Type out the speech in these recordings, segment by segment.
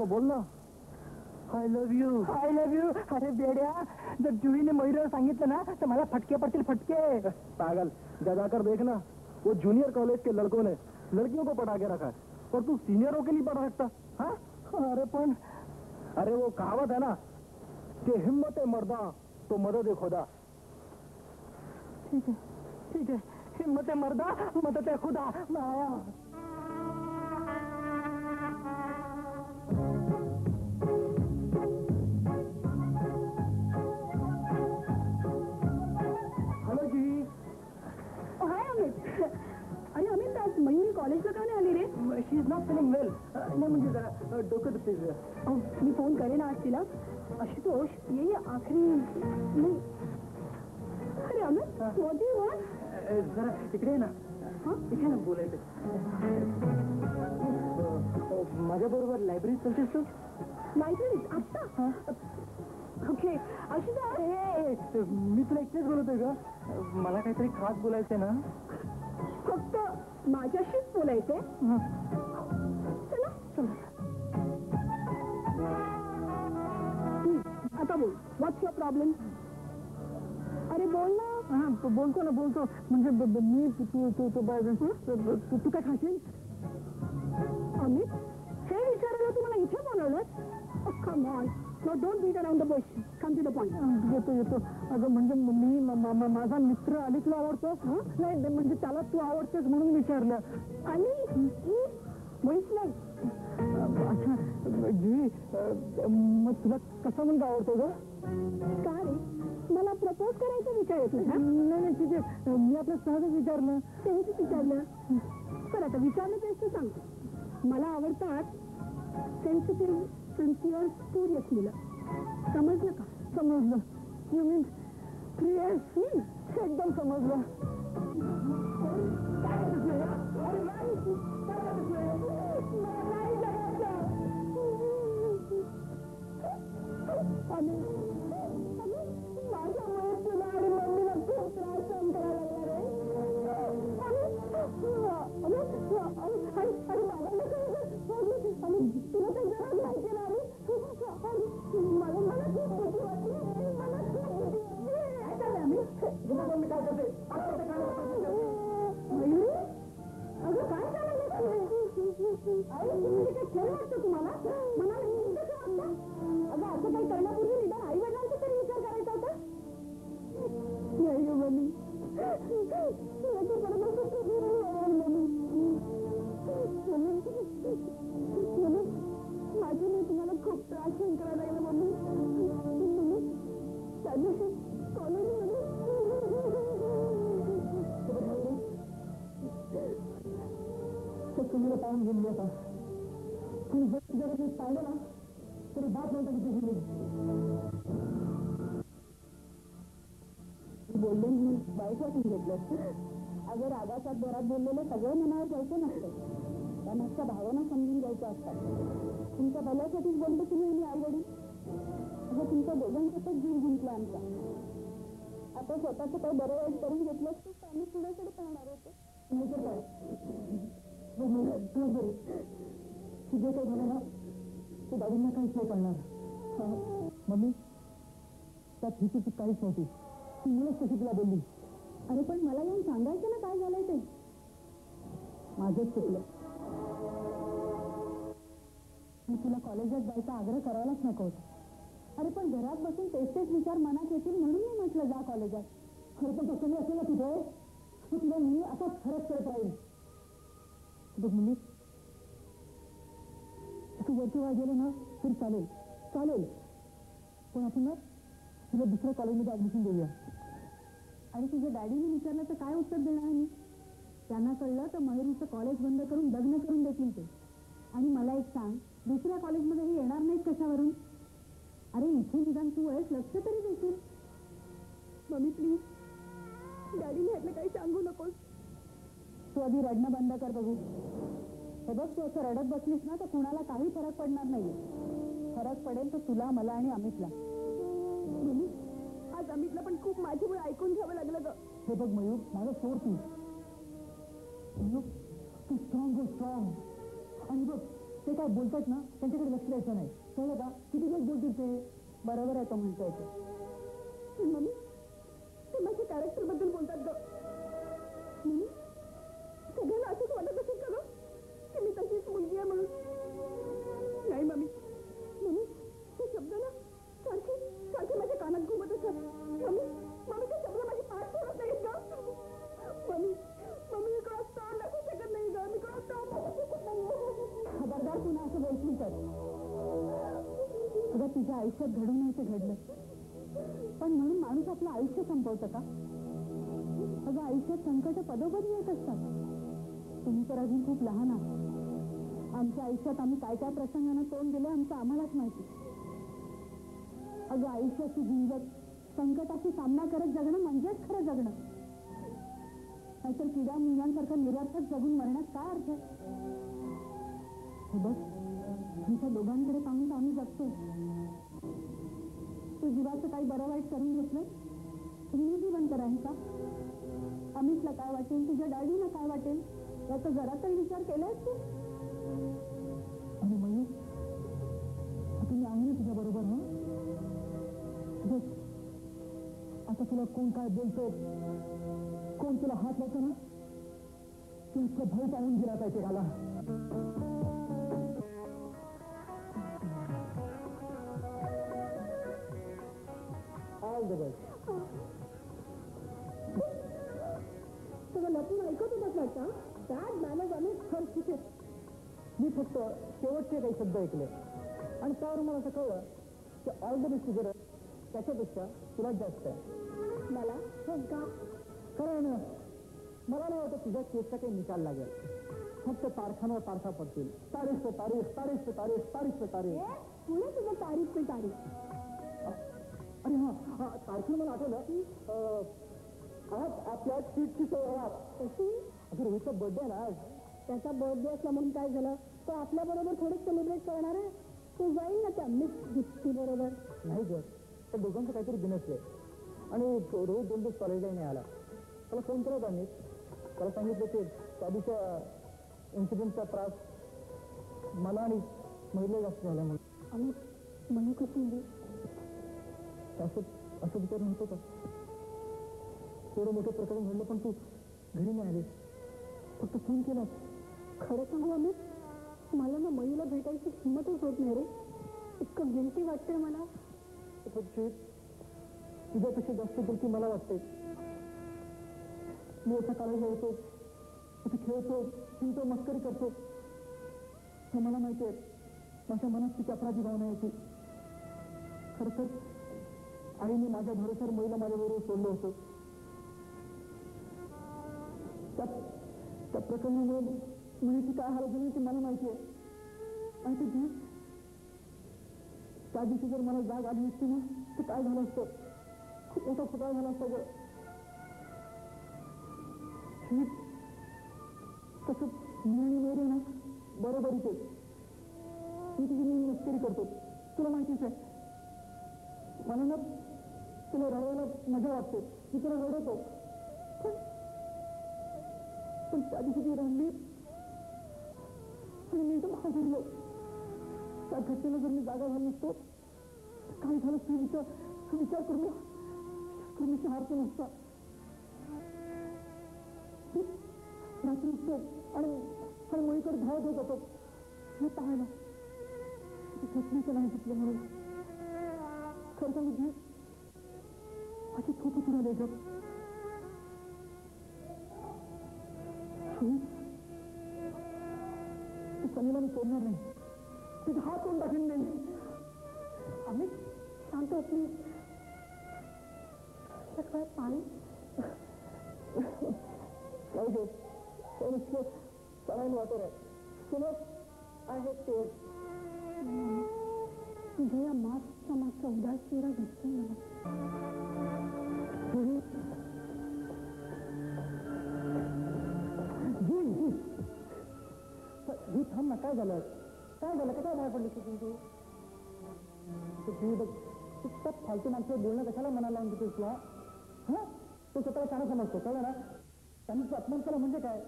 बोल ना. I love you. I love you. अरे बेड्या, जर जुईने मयूरला सांगितलं ना तर मला फटके पडतील, फटके. पागल, जाकर देख ना, वो जूनियर कॉलेज के लड़कों ने लड़कियों को पढ़ा के रखा है और तू सीनियरों के लिए पढ़ा सकता. हाँ? अरे पण, अरे वो कहावत है ना कि हिम्मत मर्दा तो मदद खुदा. ठीक है, ठीक है. हिम्मत मर्दा मदद खुदा. मैं आया. अरे अमित, आज मयूरी कॉलेजला का नाही आली रे? शी इज नॉट फिलिंग वेल. नाही म्हणजे जरा डोकं दुखते. मी फोन करेन आज तिला. आशुतोष, ये आखरी नाही. अरे Amit, what do you want? जरा इकडे ना. इथे ना बोलायचं. माझ्या बरोबर लायब्ररीत चलतेस तू? लायब्ररीत आत्ता? ओके. आशुतोष, मी तुला एकटेच बोलतोय का? मला काहीतरी खास बोलायचंय ना. फक्त माझ्याशीच बोलायचंय. चला चला. आता बोल, व्हॉट्स युअर प्रॉब्लेम? अरे बोल ना. बोलतो ना, बोलतो. म्हणजे मी तू काय खाशील? अमित, हे विचारायला तू मला इथे बोलवलं? Come on, no don't beat around the bush, come to the point. येतो. अगं म्हणजे मी माझा मित्र अलिकला आवडतो. नाही म्हणजे त्याला तू आवडतेस म्हणून विचारलं. आणि मुळीच नाही. अच्छा जी, मग तुला कसा मुलगा आवडतो ग? का रे, मला प्रपोज करायचं विचार येतो? नाही ठीक आहे, मी आपलं सहजच विचारलं. सहजच विचारलं. तर आता विचारलं तेच सांग. मला आवडतात सेन्सिटिव्ह, सिन्सिअर, स्टुडियस मुलं. समजलं का? समजलं. You mean Prius? एकदम समजलं. माझ्यामुळे तुला आणि मम्मीला खूप त्रास सहन करायला तुला तर जरा माहिती ना. मला मला खूप भीती वाटली. मला मयुरी, अगं काय चाललं? आई, तुम्ही काय खेळ वाटतं तुम्हाला? मला कसं वाटतं? अगं असं काही करण्यापूर्वी निदान आई वडिलांचा तरी विचार करायचा होता. नाही ग मम्मी, माझी मी तुम्हाला खूप त्रास सहन करायला लागला मम्मी. त्या दिवशी कॉलेजमध्ये तुम्हाला पाहून गेली आता. तुम्ही जर मी पाहिलं ना तरी बात नव्हता किती गेली. बोलले मी वाईट वाटून घेतलं. अगं रागाच्या घरात बोललेलं सगळं मनावर जायचं नसतं. त्या मागच्या भावना समजून घ्यायच्या असतात. तुमच्या भल्यासाठीच बोलतो तुम्ही आणि आई वडील. अगं तुमच्या दोघांचाच जीव जिंकला आमचा. आता स्वतःचं काही बरं वाईट करून घेतलं तर आम्ही पुढेकडे पाहणार होतो. नाही तर काय, बरे तुझे काही झालं ना ते दादींना काहीच नाही कळणार. मम्मी, त्या हिची चूक काहीच नव्हती. ती मुलंच कशी तुला बोलली. अरे पण मला येऊन सांगायचं ना काय झालंय ते. माझंच चुकलं. मी तुला कॉलेजात जायचा आग्रह करायलाच नको होता. अरे पण घरात बसून तेच विचार मनात येतील म्हणून मी म्हटलं जा कॉलेजात. खरं पण तसं मी असेल ना तिथे तर तुला मी असाच फरक करत राहील. बघ मुली, तू वरती वाय गेलं ना तरी चालेल, चालेल. पण आपण ना तुला दुसऱ्या कॉलेजमध्ये ऍडमिशन देऊया. आणि तुझ्या डॅडीने विचारलं तर काय उत्तर देणार मी? त्यांना कळलं तर मयुरीचं कॉलेज बंद करून लग्न करून देतील ते. आणि मला एक सांग, दुसऱ्या कॉलेजमध्येही येणार नाहीत कशावरून? अरे इथे निदान तू आहेस, लक्ष तरी देशील. मम्मी प्लीज, डॅडीने ह्यातलं काही सांगू नकोस. तू आधी रडणं बंद कर बघू. हे बघ, तू असं रडत बसलीस ना तर कुणाला काही फरक पडणार नाही. फरक पडेल तर तुला, मला आणि अमितला. मम्मी, आज अमितला पण खूप माझ्यामुळे ऐकून घ्यावं लागलं ग. हे बघ मयूर, माझं सोड तू. तू स्ट्रॉंग हो, स्ट्रॉंग. आणि बघ, ते काय बोलतात ना त्यांच्याकडे लक्ष द्यायचं नाही. कळलं का? किती दिवस बोलतील ते. बरोबर आहे तो म्हणतोय ते. मम्मी ते माझ्या कॅरेक्टर बद्दल बोलतात ग. मम्मी सगळ्यांना असंच वाटत असेल का ग की मी तशीच मुलगी आहे म्हणून? नाही मम्मी, मम्मी ते शब्द ना सारखे सारखे माझ्या कानात घुमत असतात. मम्मी मम्मी ते शब्द माझी पाठ सोडत नाहीत ग. मम्मी मम्मी मी कोणाला तोंड दाखवू शकत नाही ग. मी कोणाला तोंड दाखवू शकत नाही. खबरदार पुन्हा असं बोलशील तर. अगं तुझ्या आयुष्यात घडू नये ते घडलं, पण म्हणून माणूस आपलं आयुष्य संपवतं का? अगं आयुष्यात संकट पदोपदी येत असतात. तुम्ही तर अजून खूप लहान आहात. आमच्या आयुष्यात आम्ही काय काय प्रसंगानं तोंड दिलं आमचं आम्हालाच माहिती. अगं आयुष्याची झुंजत संकटाशी सामना करत जगणं म्हणजेच खरं जगणं. नाहीतर किड्या मुंग्यांसारखं निरर्थक जगून मरण्यात काय अर्थ आहे? हे बघ, आमच्या दोघांकडे पाहून आम्ही जगतो. तू जीवाचं काही बरं वाईट करून घेतलं, तुम्ही जीवन कराल का? अमितला काय वाटेल, तुझ्या डॅडीला काय वाटेल, याचा जरा तरी विचार केलाय तू? आणि मयू तुम्ही आहे ना तुझ्या बरोबर? आता तुला कोण काय बोलतो, कोण तुला हात लावतो ना, तू इतकं भय पाहून गेला पाहिजे मला. All the best. सगळं लपून ऐकत होतात वाटतं. त्यात मॅनेज आम्ही खर्च. मी फक्त शेवटचे काही शब्द ऐकले आणि त्यावर मला असं कळलं की ऑल द बेस्ट गरज त्याच्यापेक्षा तुला जास्त आहे. मला का खरं आहे ना, मला नाही वाटत तुझ्या केसचा काही निकाल लागेल. फक्त तारखांवर तारखा पडतील. तारीख पे तारीख, तारीख पे तारीख, तारीख पे तारीख. पुढे तुझं तारीख पे तारीख. अरे हा तारखेला मला आठवलं की आज आपल्या ट्रीटची सोहळा. कशी? अगं रोहितचा बर्थडे ना आज. त्याचा बर्थडे असला म्हणून काय झालं? तो आपल्या बरोबर थोडे सेलिब्रेट करणार आहे. तो जाईल ना त्या मिस गिफ्टी बरोबर. नाही ग, त्या दोघांचं काहीतरी बिनसलंय आणि रोहित 2 दिवस कॉलेजला नाही आला. त्याला फोन केला होता मी. त्याला सांगितलं की त्या दिवशी इन्सिडेंटचा त्रास मला आणि महिला जास्त झाला म्हणून. आणि म्हणू कशी म्हणजे? असं विचार नव्हतं का? एवढं मोठं प्रकरण घडलं पण तू घरी नाही आली, फक्त फोन केला. खरं सांगू आम्ही, मला ना मयूला भेटायची हिंमतच होत नाही रे. इतकं गिल्टी वाटतंय मला. तुझ्यापेक्षा जास्त गिल्टी मला वाटते. मी असा कॉलेजला येतो, तिथे खेळतो, फिरतो, मस्करी करतो. हे मला माहिती आहे, माझ्या मनात तिची अपराधी भावना येते. खरं तर आईने माझ्या भरोश्यावर महिला माझ्याबरोबर सोडलं होतं. त्या प्रकरणामुळे मुलीची काय हालत झाली ती मला माहिती आहे. आणि त्या दिवशी जर मला जाग आली नसती ना, तर काय झालं असतं? खूप मोठा फुटाळ झाला असता ग. तसं मी आणि मेरी ना बरोबरीच आहे. मी तुझी मी मस्करी करतो, तुला माहितीच आहे. मला ना तुला रडवायला मजा वाटते, मी तुला रडवतो. पण त्या दिवशी ती रडली आणि मी एकदम हादरलो. त्या घटनेला जर मी जागा झालो नसतो, काय झालं ते विचार करून मी हारतो नसता. रात्री उठतो आणि मुलीकडे धावत होत होतो. हे पाहायला घटनेचं नाही घेतलं म्हणून. खरं सांगू घे, माझी झोप उतरवली ग. सनीला मी सोडणार नाही. तिथे हात तोंड टाकून नाही. आम्ही शांत होत नाही. काय पाणी नाही गे, सलाईन वाटर आहे. तुला आहे ते तुझ्या या मास्कचा मागचा उदास चेहरा दिसतोय मला. ही थांब ना. काय झालं? काय बाहेर पडली तू? बघ, फालतू माणसं बोलणं कशाला मनाला लावून देतोस तुला? हा, तो स्वतःला छान समजतो, कळलं ना? त्यांनी अपमान केला म्हणजे काय?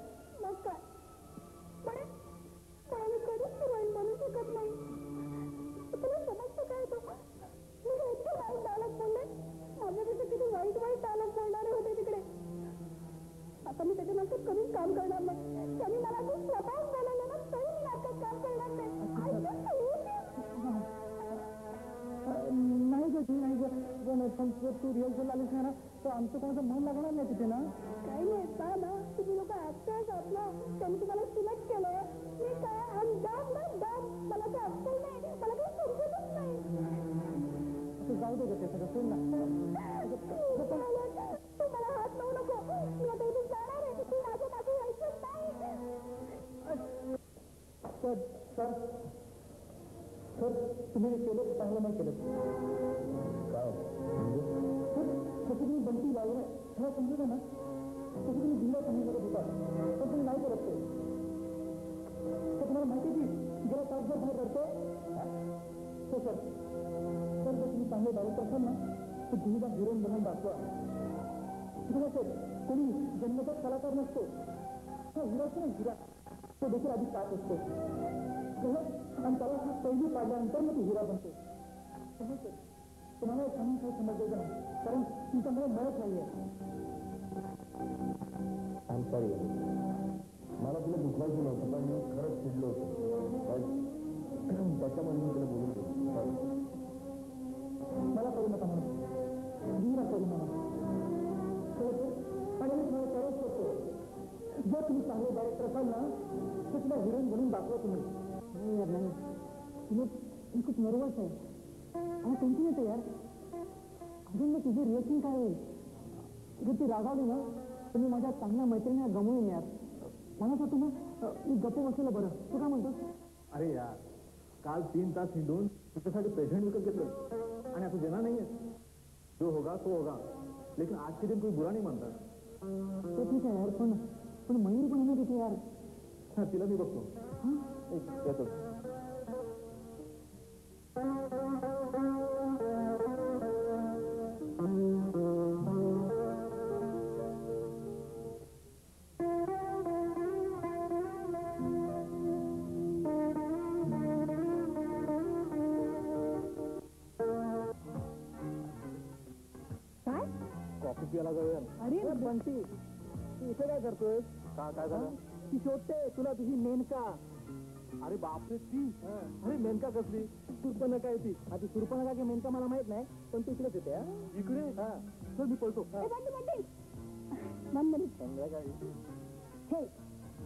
मग काय? पण आम्ही कधी कधीच वाईट बनू शकत नाही. तुला समजतं काय तो मी इतके वाईट डायलॉग बोलले. माझ्यापेक्षा किती वाईट वाईट डायलॉग बोलणारे होते तिकडे. आता मी त्याच्यानंतर कधीच काम करणार नाही. त्यांनी मला खूप स्वतःच बोलायला ना तरी मी नाटकात काम करणार नाही. नाही ग नाही ग पण तू रिहर्सल आलीस ना तर आमचं कोणाचं मन लागणार नाही तिथे ना. काही नाही का ना तुम्ही लोक ऍक्टर्स आहात ना त्यांनी तुम्हाला सिलेक्ट केलं. मी काय डम ना डम मला काय अक्कल नाही. मला काही समजतच नाही. तू जाऊ दे ग ते सगळं सोड ना. तू मला हात लावू नको. मी आता इथे जाणार आहे. तू माझ्या मागे यायचं नाही. सर तुम्ही केलं चांगलं नाही केलं. काय तसं तुम्ही बंटी लावलं मला समजलं ना. तसं तुम्ही दिलं तुम्ही करत होता पण तुम्ही नाही करत ते. तर तुम्हाला माहिती की गेला तासभर बाहेर करतो. हो सर जर तुम्ही चांगले डायरेक्टर असाल ना तर तुम्ही हिरोईन बनवून दाखवा. तुम्ही असेल कोणी जन्मताच कलाकार नसतो. तो हिरोच नाही हिरा तो देखील आधी काच असतो आणि त्याला हा पहिली पाडल्यानंतर मग ती हिरा बनतो. तुम्हाला सांगून काही समजलं नाही कारण तुमच्यामुळे मिळत नाहीये. आय सॉरी मला तुला दुखवायचं नव्हतं पण मी खरंच चिडलो होतो त्याच्यामुळे मी तुला बोलून गेलो. मला करू नका म्हणून हिरा करू म्हणा आणि मी तुम्हाला करत होतो. जर तुम्ही चांगले डायरेक्टर असाल ना तर तुला हिरोईन बनवून दाखवा तुम्ही. नाही यार नाही मी खूप नर्वस आहे आणि टेन्शन येतं यार. अजून मग तुझी रिएक्शन काय होईल. जर ती रागावली ना तर मी माझ्या चांगल्या मैत्रिणीला गमवून यार. मला असं तुम्ही मी गप्प बसलेलं बरं. तू काय म्हणतोस. अरे यार काल 3 तास हिंडून तुझ्यासाठी पेशंट विकत घेतलं आणि आता देणार नाहीये. जो होगा तो होगा लेकिन आज के दिन कोई बुरा नहीं मानता. ते ठीक आहे यार पण मयूर पण आहे तिथे यार. हा तिला मी बघतो. येतो. काय कॉफी पियाला जाऊया. अरे बंटी तू इथे काय करतोय. काय झालं. ती शोधते तुला तुझी मेनका. अरे बापरे ती अरे मेनका कसली. सुरपनका आहे ती. आधी सुरपनका की मेनका मला माहित नाही पण ती इकडेच येते. इकडे हा चल मी पळतो. बंटी 1 मिनिट. संध्याकाळी हे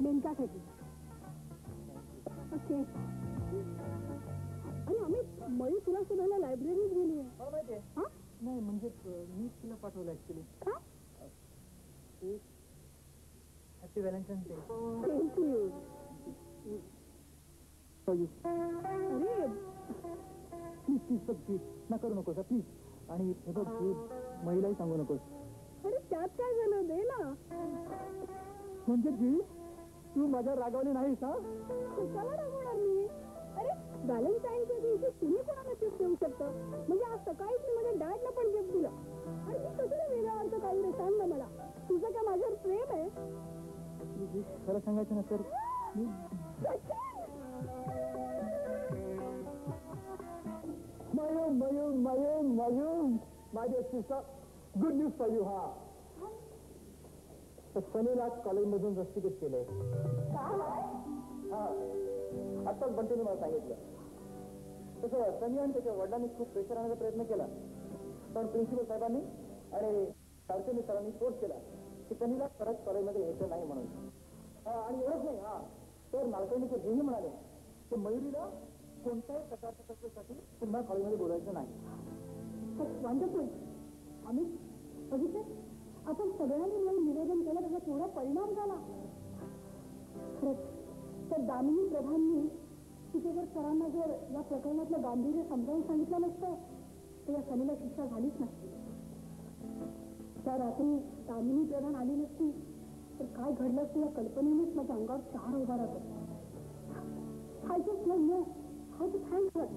मेनकासाठी ओके. आणि आम्ही मयूर तुला शोधायला लायब्ररीत गेली आहे. मला माहिती आहे. हा नाही म्हणजे मी तुला पाठवलं ऍक्च्युली. काय happy Valentine's day. Thank you. अरे अरे प्लीज प्लीज ना करू नकोस प्लीज. आणि हे बघ तू महिलाही सांगू नकोस. अरे त्यात काय झालं दे ना. म्हणजे जी तू माझ्या रागावली नाहीस. हा कशाला रागवणार मी. अरे व्हॅलेंटाईनच्या दिवशी तुम्ही कोणाला गिफ्ट देऊ शकता. म्हणजे आज सकाळीच मी माझ्या डॅडला पण गिफ्ट दिलं. आणि मी कसं वेगळा अर्थ काही रे सांग ना मला. तुझं काय माझ्यावर प्रेम आहे. खरं सांगायचं ना तर मी मयूर माझे sister good news for you. हा तर सनीला कॉलेजमधून रस्टिकेट केलंय. हा आत्ताच बंटीने मला सांगितलं. तसं सनी आणि त्याच्या वडिलांनी खूप प्रेशर आणण्याचा प्रयत्न केला पण प्रिन्सिपल साहेबांनी आणि सारखेनी सरांनी फोर्स केला की सनीला परत कॉलेजमध्ये यायचं नाही म्हणून. आणि एवढंच नाही. हा तर नालकर्णीचे हेही म्हणाले की मयुरीला कोणत्याही प्रकारच्या तत्वासाठी पुन्हा कॉलेजमध्ये बोलायचं नाही. वंडरफुल. आम्ही बघितलं आपण सगळ्यांनी मिळून निवेदन केलं त्याचा थोडा परिणाम झाला. खरंच तर दामिनी प्रधाननी तिथे जर सरांना जर या प्रकरणातलं गांभीर्य समजावून सांगितलं नसतं तर या सनीला शिक्षा झालीच नसती. त्या रात्री दामिनी प्रधान आली नसती तर काय घडलं असतं या कल्पनेनेच माझ्या अंगावर 4 उभा राहतो. I just don't know how to thank her.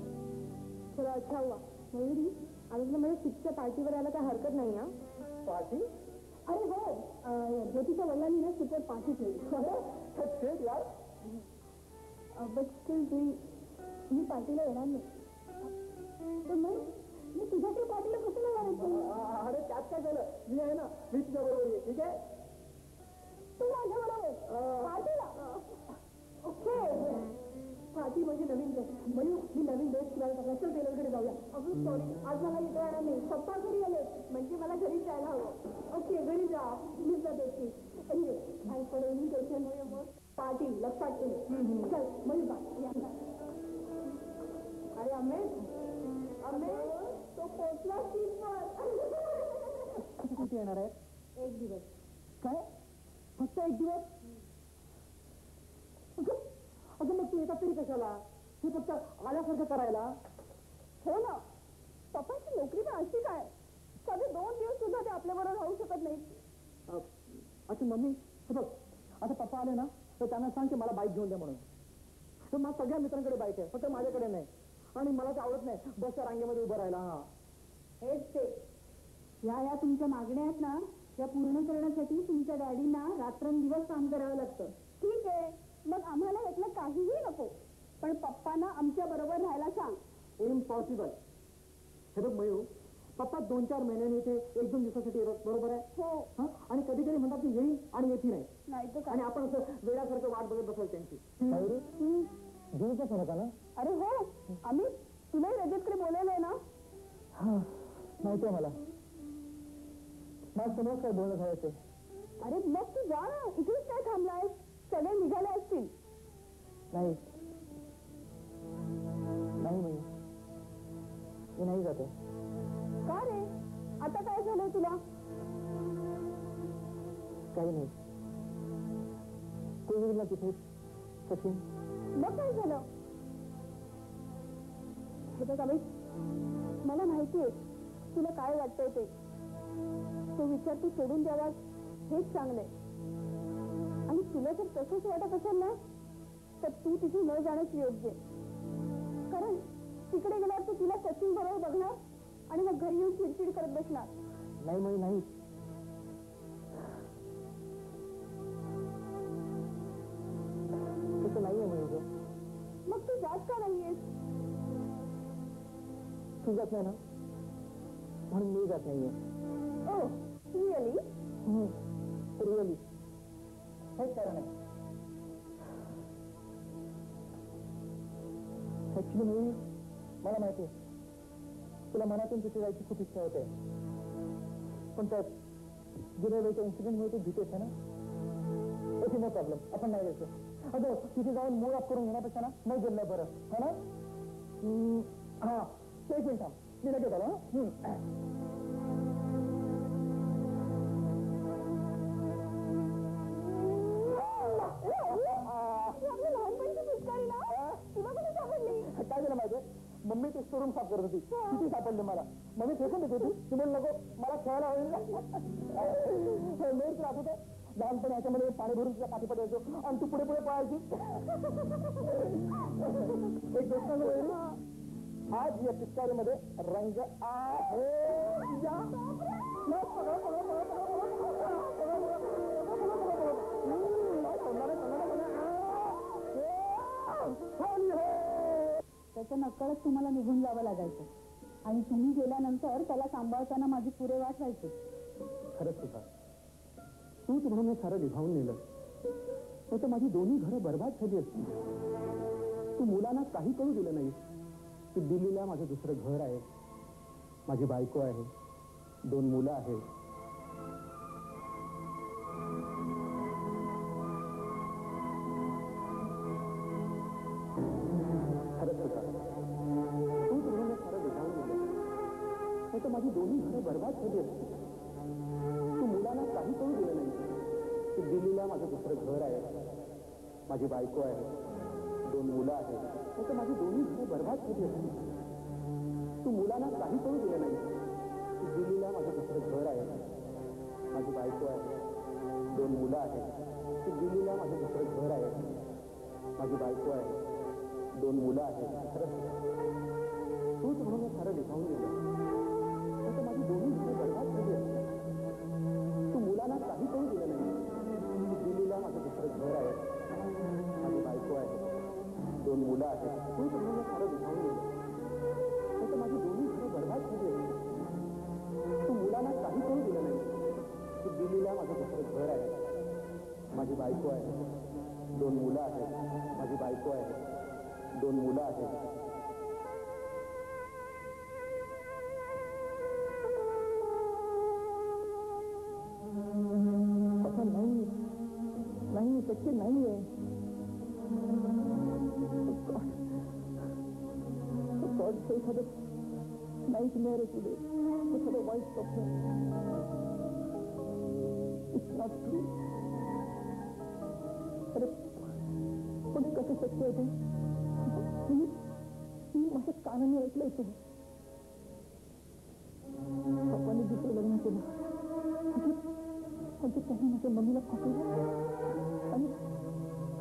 चला अच्छा हुआ मयुरी आज माझ्या 6च्या पार्टीवर यायला काय हरकत नाही. हा पार्टी. अरे हो ज्योतीच्या वडिलांनी ना सुपर पार्टी ठेवली. यार बट स्टील मी पार्टीला येणार नाही. पण मी तुझ्याकडे पार्टीला कसं येणार? अरे त्यात काय झालं, मी आहे ना, मी तुझ्या बरोबर आहे. ठीक आहे, तू माझ्या बरोबर पार्टीला? ओके. पार्टी म्हणजे नवीन ड्रेस. मयू मी नवीन ड्रेस शिवायला टाकला. चल टेलरकडे जाऊया. अगं सॉरी, आज मला इथे येणार नाही. पप्पा घरी आले म्हणजे मला घरी जायला हवं. ओके, घरी जा. मीच जाते की. आणि फॉर इन्व्हिटेशन मग पार्टी लक्षात ठेव. चल मयू बा. अरे अमे तो पोचला सीटवर. किती येणार आहे? 1 दिवस. काय, फक्त 1 दिवस? अगं मग तू येतात तरी कशाला? हे फक्त आल्यासारखं करायला? हो ना, पप्पाची नोकरी पण अशी काय, साधे 2 दिवस सुद्धा ते आपल्याबरोबर राहू शकत नाही. अच्छा मम्मी, हे बघ, आता पप्पा आले ना तर त्यांना सांग की मला बाईक घेऊन द्या म्हणून. तर माझ्या सगळ्या मित्रांकडे बाईक आहे, फक्त माझ्याकडे नाही. आणि मला ते आवडत नाही बसच्या रांगेमध्ये उभं राहायला. हा, हेच ते. या तुमच्या मागण्या आहेत ना, त्या पूर्ण करण्यासाठी तुमच्या डॅडींना रात्रंदिवस काम करावं लागतं. ठीक आहे, मग आम्हाला यातलं काहीही नको, पण पप्पांना आमच्या बरोबर राहायला सांग. इम्पॉसिबल. हे बघ मयू, पप्पा 2-4 महिन्यांनी इथे 1-2 दिवसासाठी येतात, बरोबर आहे? हो. हा, आणि कधी कधी म्हणतात की येईल आणि येते नाही. नाही तर आणि आपण असं वेळासारखं वाट बघत बसायचं त्यांची. जीवचा फरक आहे ना? अरे हो, आम्ही तुलाही रजतकडे बोलायलंय ना? हा, माहिती आहे मला. समोर काय बोलणं झालं. अरे मग तू जा ना, इथेच काय थांबलाय? सगळे निघाले असतील. नाही नाही, मी नाही जाते. का रे, आता काय झालंय तुला? काही नाही, कोविडला तिथे सचिन. मग काय झालं? हे बघ अमित, मला माहितीये तुला काय वाटतंय ते. तो विचार तू सोडून द्यावा हेच चांगलंय. आणि तुला जर तसंच वाटत असेल ना, तर तू तिथे न जाणंच योग्य. कारण तिकडे गेल्यावर तू तिला सचिन बरोबर बघणार आणि मग घरी येऊन चिडचिड करत बसणार. नाही म्हणजे नाही, तसं नाही आहे म्हणजे. मग तू जात का नाहीयेस? तू जात नाही ना, म्हणून मी जात नाहीये. Oh really? रिअली, हेच कारण आहे. ऍक्च्युली मला माहिती आहे तुला मनातून तिथे जायची खूप इच्छा होते, पण त्यात गेल्या वेळेच्या इन्सिडेंटमुळे तू भीतेस आहे ना. ओके, नो प्रॉब्लेम, आपण नाही जायचं. अगं तिथे जाऊन मूड ऑफ करून घेण्यापेक्षा ना नाही गेलं बरं, है ना? हा, 1 मिनिट थांब, मी लगेच आलो. काय झालं माहिती, मम्मी ते शोरूम साफ करत होती, तिथे सापडले मला. मम्मी फेकून देत होती, ती बोल नको मला खेळायला होईल. मेर राहत होते लहानपणी, ह्याच्यामध्ये पाणी भरून तुझ्या पाठी पडायचो आणि तू पुढे पुढे पळायची. एक गोष्ट, आज या पिचकारीमध्ये रंग आहे. त्याच्या नकळत तुम्हाला निघून जावं लागायचं आणि तुम्ही गेल्यानंतर त्याला सांभाळताना माझी पुरे वाट व्हायची. खरंच तुझा, तूच म्हणून हे सारं निभावून नेलं, नाही तर माझी दोन्ही घरं बर्बाद झाली असती. तू मुलांना काही कळू दिलं नाही की दिल्लीला माझं दुसरं घर आहे, माझी बायको आहे, 2 मुलं आहेत. खरंच तुझा, तूच म्हणून हे सारं निभावून नेलं, नाही तर माझी दोन्ही घरं बर्बाद झाली असती. तू मुलांना काही कळू दिलं नाही की दिल्लीला माझं दुसरं घर आहे, माझी बायको आहे, 2 मुलं आहेत, नाही तर माझी दोन्ही घरं बर्बाद झाली असती. तू मुलांना काही कळू दिलं नाही की दिल्लीला माझं दुसरं घर आहे, माझी बायको आहे, 2 मुलं आहेत, की दिल्लीला माझं दुसरं घर आहे, माझी बायको आहे, 2 मुलं आहेत. खरंच तूच म्हणून हे सारं निभावून गेलं, नाही तर माझी दोन्ही घरं बर्बाद झाली असती. तू मुलांना काही कळू दिलं नाही की दिल्लीला माझं दुसरं घर आहे, माझी बायको आहे, आहे तू तुम्हाला फारच दुखावून गेलं तर माझी दोन्ही घरं बरबाद झाली तू मुलांना काही करू दिलं नाही तू दिल्लीला माझं दुसरं घर आहे माझी बायको आहे 2 मुलं आहेत माझी बायको आहे 2 मुलं आहेत असं नाही शक्य नाहीये एखादं नाईट मेअर असू दे एखादं वाईट स्वप्न इट्स नॉट ट्रू अरे पण कसं शक्य आहे ते मी माझ्या कानाने ऐकलंय ते पप्पाने दुसरं लग्न केलं म्हणजे त्यांनी माझ्या मम्मीला फसवलं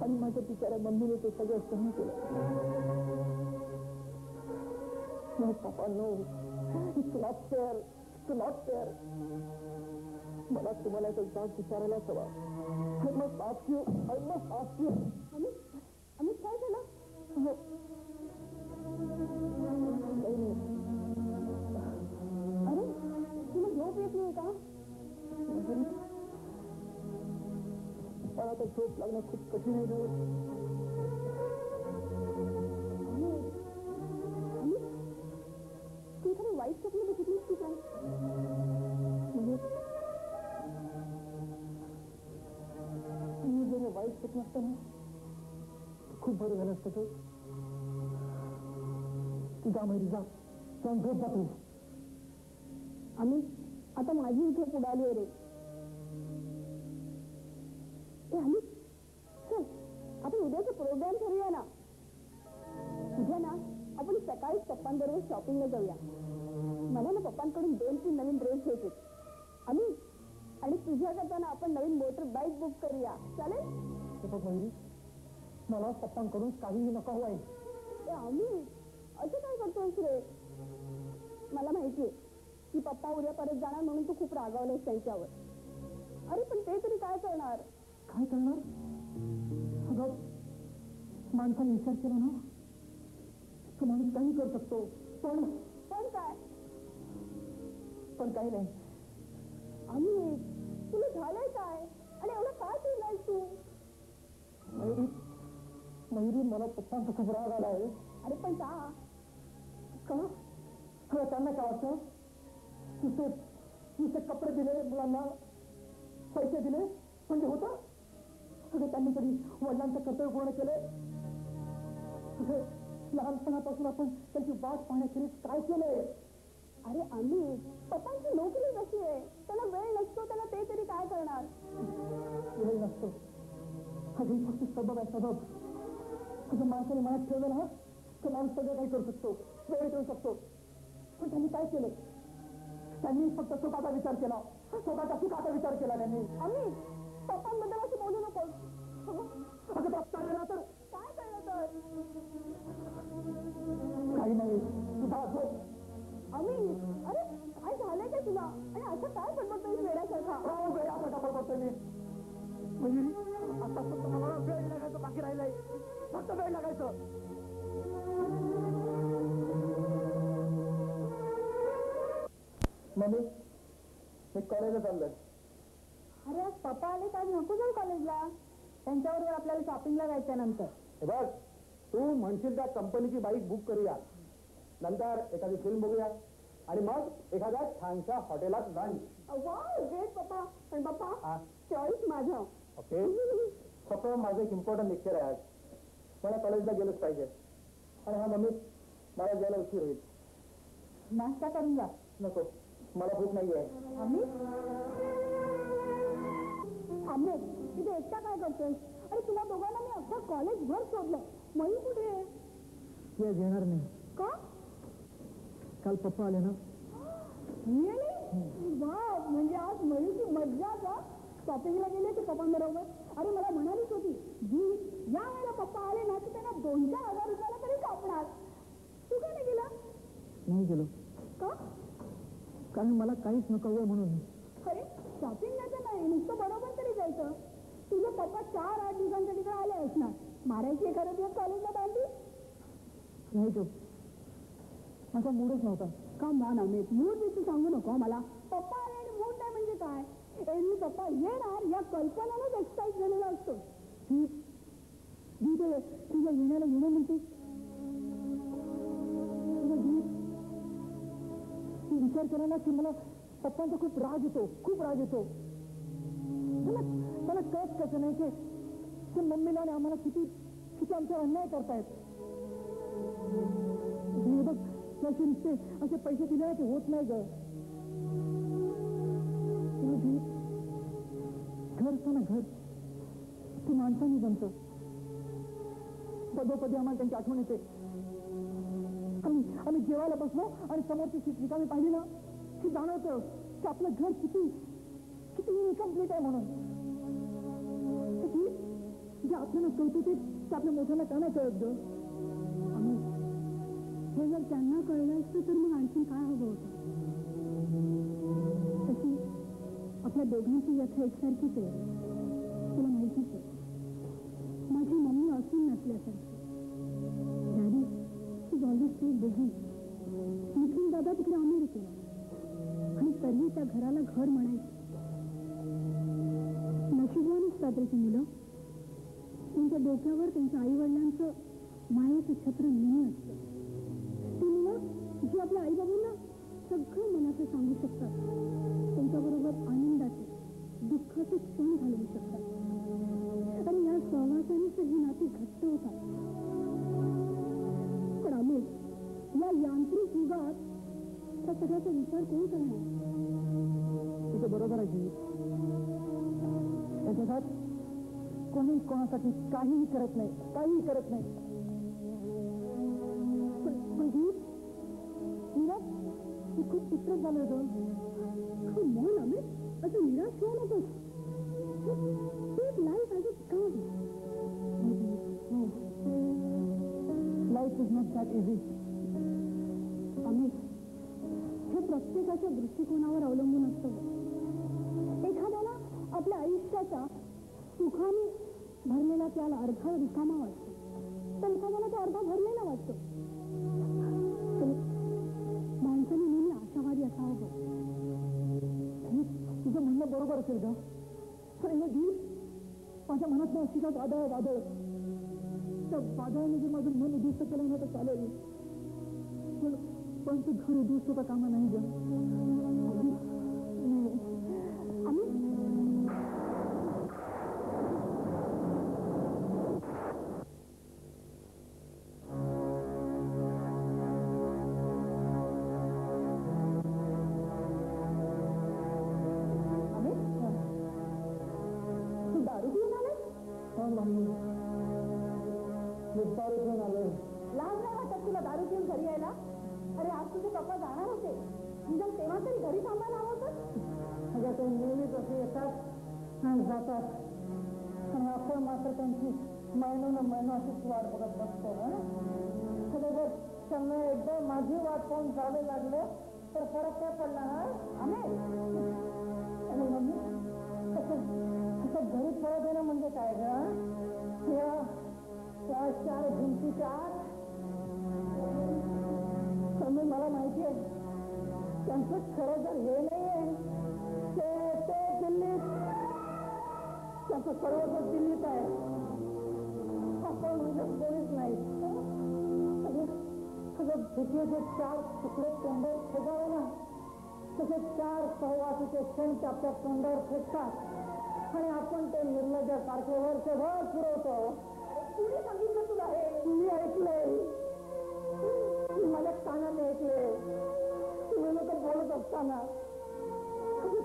आणि माझ्या बिचाऱ्या मम्मीने ते सगळं सहन केलं No, Papa, no. It's not fair. It's not fair. मला तुम्हाला एक जाब विचारायलाच हवा. I must ask you. I must ask you. Amit काय झालं? काही नाही. अरे तुला झोप येत नाही का? मला आता झोप लागणं खूप कठीण आहे तू एखादं वाईट स्वप्न बघितलीस की काय? मी जर वाईट स्वप्न असतं ना खूप बरं झालं असतं तू जा माहिती जा झोप जा तू आम्ही आता माझी इथे पुढाली आहे रे आम्ही चल आपण उद्याचा प्रोग्राम ठरूया ना उद्या ना आपण सकाळी पप्पांबरोबर शॉपिंगला जाऊया मला ना पप्पांकडून 2-3 नवीन ड्रेस घ्यायचे आम्ही आणि तुझ्या करताना आपण नवीन मोटर बाईक बुक करूया चालेल मयुरी मला पप्पांकडून काहीही नको हवंय आम्ही असं काय करतोस रे मला माहितीये की पप्पा उद्या परत जाणार म्हणून तू खूप रागावलेस त्यांच्यावर अरे पण ते तरी काय करणार अगं माणसाने विचार केला ना तो माणूस काही करू शकतो पण काही नाही आम्ही तुला झालंय काय आणि एवढं काय केलंय तू मयुरी मला पप्पांचा खूप राग आला आहे अरे पण का त्यांना काय वाटतं नुसते कपडे दिले मुलांना पैसे दिले म्हणजे होतं सगळे त्यांनी कधी वडिलांचं कर्तव्य पूर्ण केले लहानपणापासून आपण त्यांची वाट पाहण्याखेरीज काय केलंय अरे आम्ही पप्पांची नोकरी कशी आहे त्याला वेळ नसतो त्याला ते तरी काय करणार वेळ नसतो अजून फक्त सबब आहे सबब तुझ्या माणसाने मनात ठेवलं ना तर माणूस सगळं काही करू शकतो वेळ ठेवू शकतो पण त्यांनी काय केलं त्यांनी फक्त सुखाचा विचार केला स्वतःच्या सुखाचा विचार केला त्यांनी आम्ही पप्पांबद्दल असं बोलू नकोस असं बघता आलं तर काय कळलं तर काही नाही तुझा झोप आम्ही अरे काय झालंय का तुला आणि असं काय बडबडतोय वेड्यासारखा वेळासारखा बडबडतोय मी म्हणजे आता फक्त मला वेळ लागायचं बाकी राहिलंय फक्त वेळ लागायचं मम्मी मी कॉलेजला चाललोय अरे आज पप्पा आले तर आज नको जाऊ कॉलेजला त्यांच्याबरोबर आपल्याला शॉपिंगला जायचं नंतर हे बघ तू म्हणशील त्या कंपनीची बाईक बुक करूया नंतर एखादी फिल्म बघूया आणि मग एखाद्या छानशा हॉटेलात लंच ग्रेट पप्पा पण पप्पा चॉईस माझा ओके फक्त माझं एक इम्पॉर्टंट लेक्चर आहे आज मला कॉलेजला गेलंच पाहिजे आणि हा मम्मी मला जायला उशीर होईल नाश्ता करून जा नको मला भूक नाही आहे आम्ही तिथे एकटा काय करतोय अरे तुला दोघांना मी अख्खा कॉलेज भर शोधलं मयू कुठे आहे ते येणार नाही का काल पप्पा आले ना वा म्हणजे आज मयूची मज्जा का शॉपिंगला गेले की पप्पांबरोबर अरे मला म्हणालीच होती जी या वेळेला पप्पा आले ना की त्यांना 2-4 हजार रुपयाला तरी कापणार तू का नाही गेला नाही गेलो का कारण मला काहीच नको हवंय म्हणून अरे शॉपिंगला तर नाही नुसतं बरोबर तरी जायचं तुझे पप्पा 4-8 दिवसांच्या तिकडे आले असणार मारायची एखाद्या दिवस कॉलेजला दांडी नाही जो माझा मूडच नव्हता. का मान अमित, मूड तू सांगू नको मला. पप्पा आले आणि मूड नाही म्हणजे काय? एरवी पप्पा येणार या कल्पनेनेच एक्साइट झालेला असतो. तुझ्या येण्याला येणं म्हणते. विचार केला ना की मला पप्पांचा खूप राग येतो, खूप राग येतो. मला कळत कसं नाही की मम्मीला आणि आम्हाला किती किती आमचा अन्याय करतायत. बघ नुसते असे पैसे दिले की होत नाही ग. घर असतं ना, घर ते माणसांनी बनतं. पदोपदी आम्हाला त्यांची आठवण येते. आम्ही जेवायला बसलो आणि समोरची सीट रिकामी पाहिली ना की जाणवतं की आपलं घर किती किती इनकम्प्लीट आहे म्हणून. जे आपल्याला कळतं ते आपल्या मोठ्यांना का नाही कळत ग. हे जर त्यांना कळलं असतं तर मग आणखी काय हवं होतं. तशी आपल्या दोघांची व्यथा एकसारखीच आहे, तुला माहितीच आहे. माझी मम्मी असून नसल्यासारखी. Daddy is always so busy. Nikhil दादा तिकडे अमेरिकेला आणि तरीही त्या घराला घर म्हणायचं. नशिबवानच साजरीची मुलं त्यांच्या डोक्यावर त्यांच्या आई वडिलांचं मायेचं छत्र नेहमी असतं. ती मुलं जी आपल्या आई बाबांना सगळं मनाचं सांगू शकतात, त्यांच्याबरोबर आनंदाचे दुःखाचे क्षण घालवू शकतात आणि या सहवासानेच ही नाती घट्ट होतात. पण अमित, या यांत्रिक युगात त्या सगळ्याचा विचार कोण करणार? तुझं बरोबर आहे जी. या जगात कोणी कोणासाठी काहीही करत नाही, काहीही करत नाही. पण मी खूप चित्रच झालं होतं. मन अमित, असं निराश होऊ नकोस. Life as it comes. Life is not that easy. Amit, हे प्रत्येकाच्या दृष्टिकोनावर अवलंबून असतं. एखाद्याला आपल्या आयुष्याच्या सुखाने भरलेला त्याला अर्धा रिकामा वाटतो, तर एखाद्याला तो अर्धा भरलेला वाटतो. माणसाने नेहमी आशावादी असावं. तुझं म्हणणं बरोबर असेल का? पण हे गीत माझ्या मनात ना अशी का वादळ वादळ, त्या वादळाने जर माझं मन उद्दिष्ट केलं ना तर चालेल, पण ते घर उद्दिष्ट होता कामा नाही ग. लाज नाही वाटत तुला दारू पिऊन घरी यायला? अरे आज तुझे पप्पा जाणार होते, निदान तेव्हा तरी घरी थांबायला हवं होतं. अगं ते नेहमीच असे येतात आणि जातात, आणि आपण मात्र त्यांची महिनोन अशीच वाट बघत बसतो. जर त्यांना एकदा माझी वाट पाहून जावे लागले तर फरक काय पडला ना? आणि मम्मी असं घरी परत येणं म्हणजे काय ग? त्या चार भिंतीच्या आत मला माहिती आहे त्यांचं खरं जर हे नाहीये ते दिल्लीत, त्याचं सर्वच दिल्लीत आहे. आपण म्हणजे कोणीच नाही. सगळं भीतीचे चार तुकडे तोंडावर फेकावे ना, तसे चार सहवासीचे क्षण आपल्या तोंडावर फेकतात आणि आपण ते निर्लज्जासारखे वर्षभर पुरवतो. कुणी सांगितलं तुला हे? मी ऐकलंय, माझ्या कानाने ऐकले. तुम्ही लोक बोलत असताना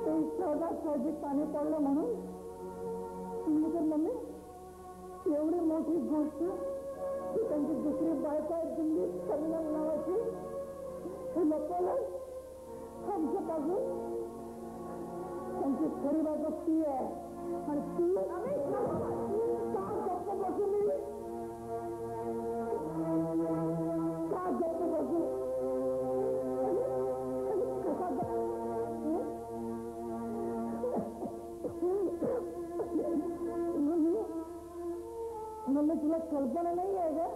ते सहजासहजी पाणी पडलं म्हणून तुम्ही तर मम्मी एवढी मोठी गोष्ट की त्यांची दुसरी बायको आहे दिल्लीत संगम नावाची, हे लपवलं आमच्यापासून. त्यांची खरी बायको ती आहे आणि ती का गप्प बसू? मी का गप्प बसू? तुला कल्पना नाही आहे का?